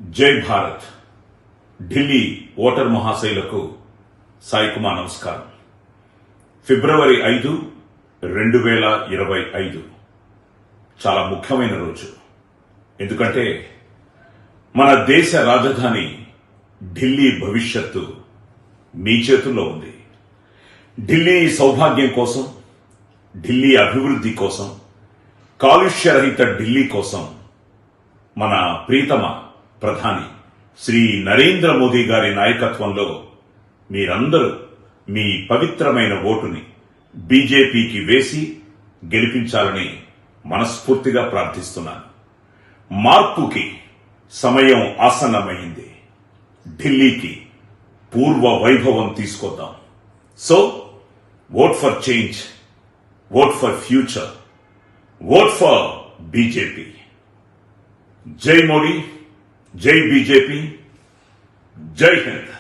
జై భారత్. ఢిల్లీ ఓటర్ మహాశైలకు సాయి కుమార్ నమస్కారం. ఫిబ్రవరి 5, 2025 చాలా ముఖ్యమైన రోజు. ఎందుకంటే మన దేశ రాజధాని ఢిల్లీ భవిష్యత్తు మీ చేతుల్లో ఉంది. ఢిల్లీ సౌభాగ్యం కోసం, ఢిల్లీ అభివృద్ధి కోసం, కాలుష్యరహిత ఢిల్లీ కోసం మన ప్రీతమ ప్రధాని శ్రీ నరేంద్ర మోదీ గారి నాయకత్వంలో మీరందరూ మీ పవిత్రమైన ఓటుని బీజేపీకి వేసి గెలిపించాలని మనస్ఫూర్తిగా ప్రార్థిస్తున్నాను. మార్పుకి సమయం ఆసన్నమైంది. ఢిల్లీకి పూర్వ వైభవం తీసుకొద్దాం. So vote for change, vote for future, vote for BJP. జై మోడీ, జై బీజేపీ, జై హింద్.